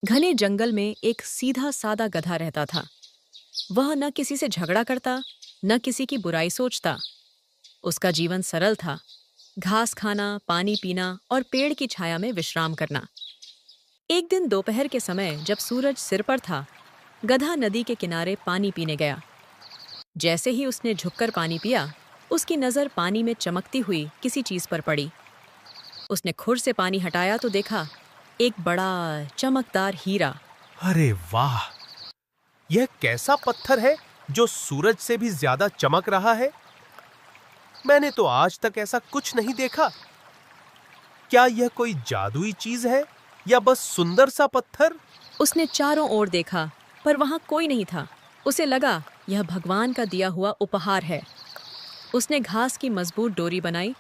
घने जंगल में एक सीधा सादा गधा रहता था। वह न किसी से झगड़ा करता, न किसी की बुराई सोचता। उसका जीवन सरल था। घास खाना, पानी पीना और पेड़ की छाया में विश्राम करना। एक दिन दोपहर के समय जब सूरज सिर पर था, गधा नदी के किनारे पानी पीने गया। जैसे ही उसने झुककर पानी पिया, उसकी नजर पानी में चमकती हुई किसी चीज पर पड़ी। उसने खुर से पानी हटाया तो देखा एक बड़ा चमकदार हीरा। अरे वाह! यह कैसा पत्थर है जो सूरज से भी ज्यादा चमक रहा है? मैंने तो आज तक ऐसा कुछ नहीं देखा। क्या यह कोई जादुई चीज है या बस सुंदर सा पत्थर? उसने चारों ओर देखा, पर वहां कोई नहीं था। उसे लगा यह भगवान का दिया हुआ उपहार है। उसने घास की मजबूत डोरी बनाई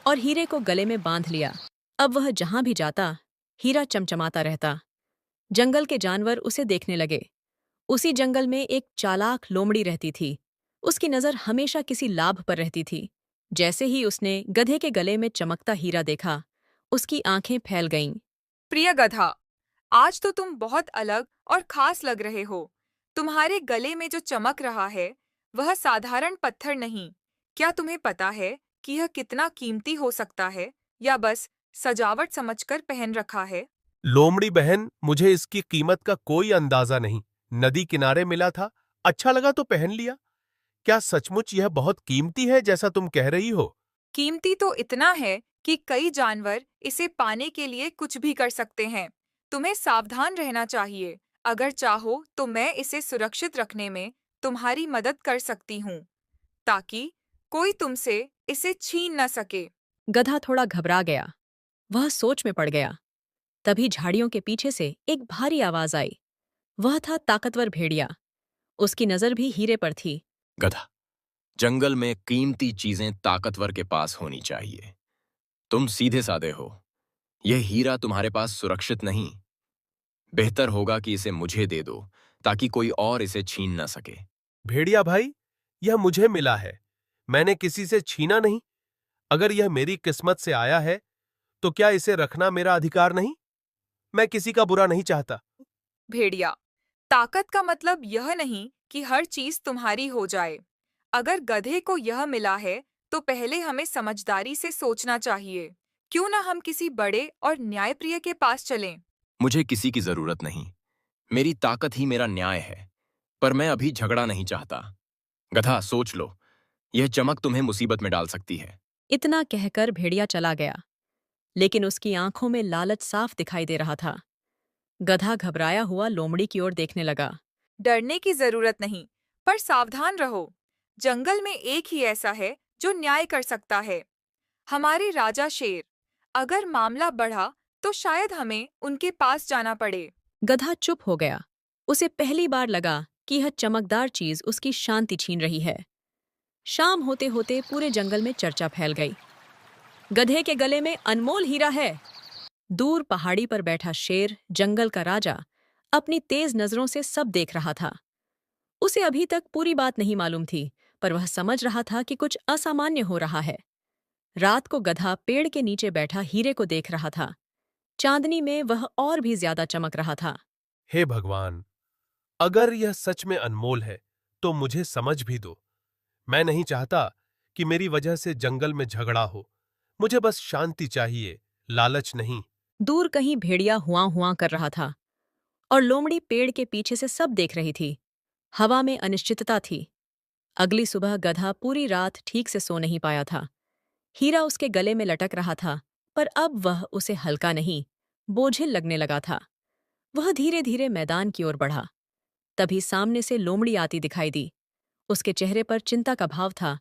और हीरे को गले में बांध लिया। अब वह जहां भी जाता, हीरा चमचमाता रहता। जंगल के जानवर उसे देखने लगे। उसी जंगल में एक चालाक लोमड़ी रहती थी। उसकी नजर हमेशा किसी लाभ पर रहती थी। जैसे ही उसने गधे के गले में चमकता हीरा देखा, उसकी आंखें फैल गईं। प्रिय गधा, आज तो तुम बहुत अलग और खास लग रहे हो। तुम्हारे गले में जो चमक रहा है, वह साधारण पत्थर नहीं। क्या तुम्हें पता है कि यह कितना कीमती हो सकता है, या बस सजावट समझकर पहन रखा है? लोमड़ी बहन, मुझे इसकी कीमत का कोई अंदाजा नहीं। नदी किनारे मिला था, अच्छा लगा तो पहन लिया। क्या सचमुच यह बहुत कीमती है जैसा तुम कह रही हो? कीमती तो इतना है कि कई जानवर इसे पाने के लिए कुछ भी कर सकते हैं। तुम्हें सावधान रहना चाहिए। अगर चाहो तो मैं इसे सुरक्षित रखने में तुम्हारी मदद कर सकती हूँ, ताकि कोई तुमसे इसे छीन न सके। गधा थोड़ा घबरा गया। वह सोच में पड़ गया। तभी झाड़ियों के पीछे से एक भारी आवाज आई। वह था ताकतवर भेड़िया। उसकी नजर भी हीरे पर थी। गधा, जंगल में कीमती चीजें ताकतवर के पास होनी चाहिए। तुम सीधे साधे हो। यह हीरा तुम्हारे पास सुरक्षित नहीं। बेहतर होगा कि इसे मुझे दे दो, ताकि कोई और इसे छीन न सके। भेड़िया भाई, यह मुझे मिला है। मैंने किसी से छीना नहीं। अगर यह मेरी किस्मत से आया है, तो क्या इसे रखना मेरा अधिकार नहीं? मैं किसी का बुरा नहीं चाहता। भेड़िया, ताकत का मतलब यह नहीं कि हर चीज तुम्हारी हो जाए। अगर गधे को यह मिला है, तो पहले हमें समझदारी से सोचना चाहिए। क्यों ना हम किसी बड़े और न्यायप्रिय के पास चलें? मुझे किसी की जरूरत नहीं। मेरी ताकत ही मेरा न्याय है। पर मैं अभी झगड़ा नहीं चाहता। गधा, सोच लो, यह चमक तुम्हें मुसीबत में डाल सकती है। इतना कहकर भेड़िया चला गया, लेकिन उसकी आंखों में लालच साफ दिखाई दे रहा था। गधा घबराया हुआ लोमड़ी की ओर देखने लगा। डरने की जरूरत नहीं, पर सावधान रहो। जंगल में एक ही ऐसा है जो न्याय कर सकता है, हमारे राजा शेर। अगर मामला बढ़ा तो शायद हमें उनके पास जाना पड़े। गधा चुप हो गया। उसे पहली बार लगा कि यह चमकदार चीज उसकी शांति छीन रही है। शाम होते होते पूरे जंगल में चर्चा फैल गई। गधे के गले में अनमोल हीरा है। दूर पहाड़ी पर बैठा शेर, जंगल का राजा, अपनी तेज नजरों से सब देख रहा था। उसे अभी तक पूरी बात नहीं मालूम थी, पर वह समझ रहा था कि कुछ असामान्य हो रहा है। रात को गधा पेड़ के नीचे बैठा हीरे को देख रहा था। चांदनी में वह और भी ज्यादा चमक रहा था। हे भगवान, अगर यह सच में अनमोल है, तो मुझे समझ भी दो। मैं नहीं चाहता कि मेरी वजह से जंगल में झगड़ा हो। मुझे बस शांति चाहिए, लालच नहीं। दूर कहीं भेड़िया हुआं हुआं कर रहा था और लोमड़ी पेड़ के पीछे से सब देख रही थी। हवा में अनिश्चितता थी। अगली सुबह गधा पूरी रात ठीक से सो नहीं पाया था। हीरा उसके गले में लटक रहा था, पर अब वह उसे हल्का नहीं, बोझिल लगने लगा था। वह धीरे धीरे मैदान की ओर बढ़ा। तभी सामने से लोमड़ी आती दिखाई दी। उसके चेहरे पर चिंता का भाव था,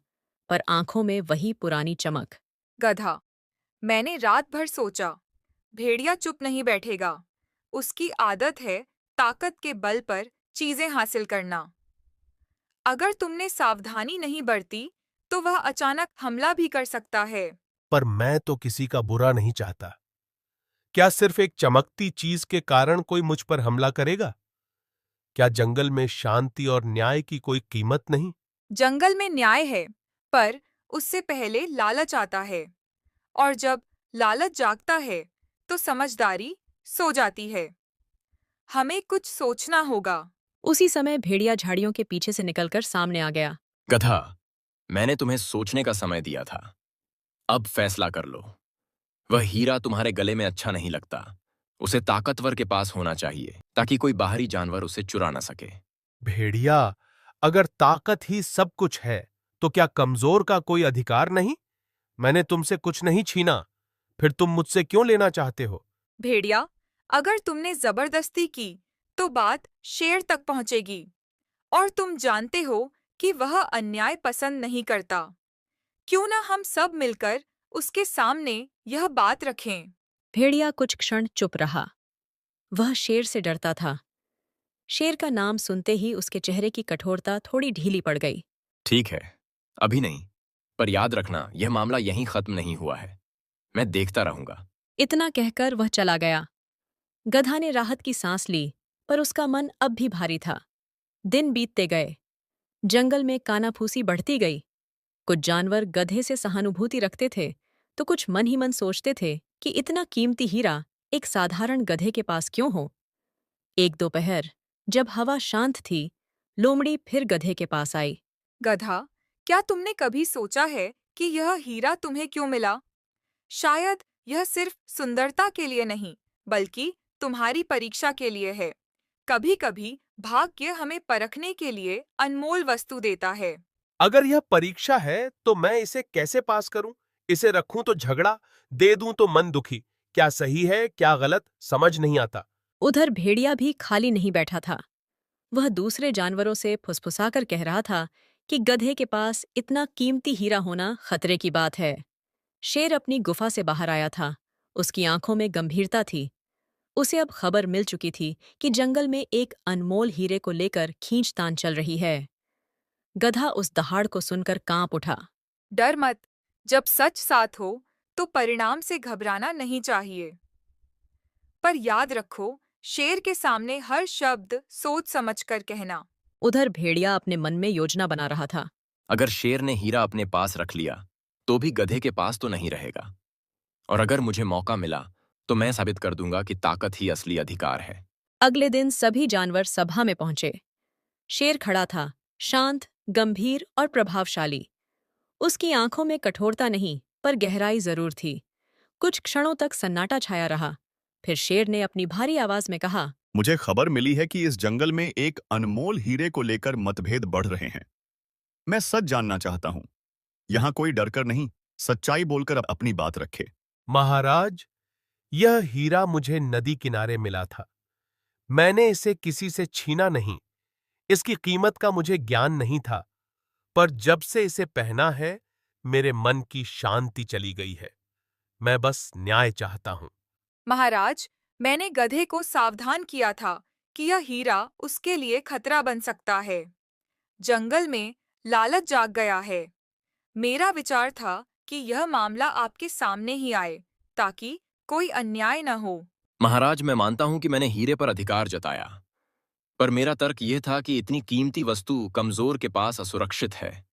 पर आंखों में वही पुरानी चमक। गधा, मैंने रात भर सोचा, भेड़िया चुप नहीं बैठेगा। उसकी आदत है ताकत के बल पर चीजें हासिल करना। अगर तुमने सावधानी नहीं बरती, तो वह अचानक हमला भी कर सकता है। पर मैं तो किसी का बुरा नहीं चाहता। क्या सिर्फ एक चमकती चीज के कारण कोई मुझ पर हमला करेगा? क्या जंगल में शांति और न्याय की कोई कीमत नहीं? जंगल में न्याय है, पर उससे पहले लालच आता है। और जब लालच जागता है, तो समझदारी सो जाती है। हमें कुछ सोचना होगा। उसी समय भेड़िया झाड़ियों के पीछे से निकलकर सामने आ गया। गधा, मैंने तुम्हें सोचने का समय दिया था। अब फैसला कर लो। वह हीरा तुम्हारे गले में अच्छा नहीं लगता। उसे ताकतवर के पास होना चाहिए ताकि कोई बाहरी जानवर उसे चुरा ना सके। भेड़िया, अगर ताकत ही सब कुछ है तो क्या कमजोर का कोई अधिकार नहीं? मैंने तुमसे कुछ नहीं छीना, फिर तुम मुझसे क्यों लेना चाहते हो? भेड़िया, अगर तुमने जबरदस्ती की तो बात शेर तक पहुंचेगी, और तुम जानते हो कि वह अन्याय पसंद नहीं करता। क्यों ना हम सब मिलकर उसके सामने यह बात रखें। भेड़िया कुछ क्षण चुप रहा। वह शेर से डरता था। शेर का नाम सुनते ही उसके चेहरे की कठोरता थोड़ी ढीली पड़ गई। ठीक है, अभी नहीं, पर याद रखना यह मामला यहीं खत्म नहीं हुआ है। मैं देखता रहूंगा। इतना कहकर वह चला गया। गधा ने राहत की सांस ली, पर उसका मन अब भी भारी था। दिन बीतते गए। जंगल में कानाफूसी बढ़ती गई। कुछ जानवर गधे से सहानुभूति रखते थे, तो कुछ मन ही मन सोचते थे कि इतना कीमती हीरा एक साधारण गधे के पास क्यों हो। एक दोपहर, जब हवा शांत थी, लोमड़ी फिर गधे के पास आई। गधा, क्या तुमने कभी सोचा है कि यह हीरा तुम्हें क्यों मिला? शायद यह सिर्फ सुंदरता के लिए नहीं, बल्कि तुम्हारी परीक्षा के लिए है। कभी-कभी भाग्य हमें परखने के लिए अनमोल वस्तु देता है। अगर यह परीक्षा है तो मैं इसे कैसे पास करूं? इसे रखूं तो झगड़ा, दे दूं तो मन दुखी। क्या सही है, क्या गलत, समझ नहीं आता। उधर भेड़िया भी खाली नहीं बैठा था। वह दूसरे जानवरों से फुसफुसाकर कह रहा था कि गधे के पास इतना कीमती हीरा होना खतरे की बात है। शेर अपनी गुफा से बाहर आया था। उसकी आंखों में गंभीरता थी। उसे अब खबर मिल चुकी थी कि जंगल में एक अनमोल हीरे को लेकर खींचतान चल रही है। गधा उस दहाड़ को सुनकर कांप उठा। डर मत, जब सच साथ हो तो परिणाम से घबराना नहीं चाहिए। पर याद रखो, शेर के सामने हर शब्द सोच समझकर कहना। उधर भेड़िया अपने मन में योजना बना रहा था। अगर शेर ने हीरा अपने पास रख लिया तो भी गधे के पास तो नहीं रहेगा। और अगर मुझे मौका मिला तो मैं साबित कर दूंगा कि ताकत ही असली अधिकार है। अगले दिन सभी जानवर सभा में पहुंचे। शेर खड़ा था, शांत, गंभीर और प्रभावशाली। उसकी आंखों में कठोरता नहीं, पर गहराई जरूर थी। कुछ क्षणों तक सन्नाटा छाया रहा। फिर शेर ने अपनी भारी आवाज में कहा, मुझे खबर मिली है कि इस जंगल में एक अनमोल हीरे को लेकर मतभेद बढ़ रहे हैं। मैं सच जानना चाहता हूं। यहां कोई डरकर नहीं, सच्चाई बोलकर अपनी बात रखे। महाराज, यह हीरा मुझे नदी किनारे मिला था। मैंने इसे किसी से छीना नहीं। इसकी कीमत का मुझे ज्ञान नहीं था, पर जब से इसे पहना है, मेरे मन की शांति चली गई है। मैं बस न्याय चाहता हूं। महाराज, मैंने गधे को सावधान किया था कि यह हीरा उसके लिए खतरा बन सकता है। जंगल में लालच जाग गया है। मेरा विचार था कि यह मामला आपके सामने ही आए, ताकि कोई अन्याय न हो। महाराज, मैं मानता हूं कि मैंने हीरे पर अधिकार जताया, पर मेरा तर्क यह था कि इतनी कीमती वस्तु कमजोर के पास असुरक्षित है।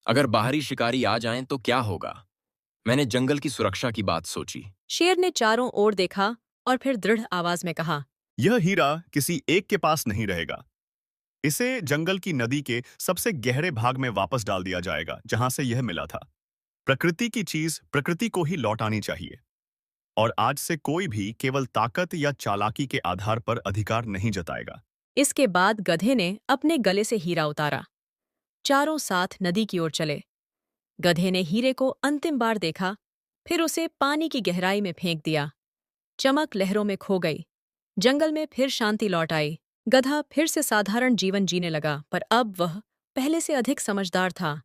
अगर बाहरी शिकारी आ जाएं तो क्या होगा? मैंने जंगल की सुरक्षा की बात सोची। शेर ने चारों ओर देखा और फिर दृढ़ आवाज में कहा, यह हीरा किसी एक के पास नहीं रहेगा। इसे जंगल की नदी के सबसे गहरे भाग में वापस डाल दिया जाएगा, जहां से यह मिला था। प्रकृति की चीज प्रकृति को ही लौट आनी चाहिए। और आज से कोई भी केवल ताकत या चालाकी के आधार पर अधिकार नहीं जताएगा। इसके बाद गधे ने अपने गले से हीरा उतारा। चारों साथ नदी की ओर चले। गधे ने हीरे को अंतिम बार देखा, फिर उसे पानी की गहराई में फेंक दिया। चमक लहरों में खो गई। जंगल में फिर शांति लौट आई। गधा फिर से साधारण जीवन जीने लगा, पर अब वह पहले से अधिक समझदार था।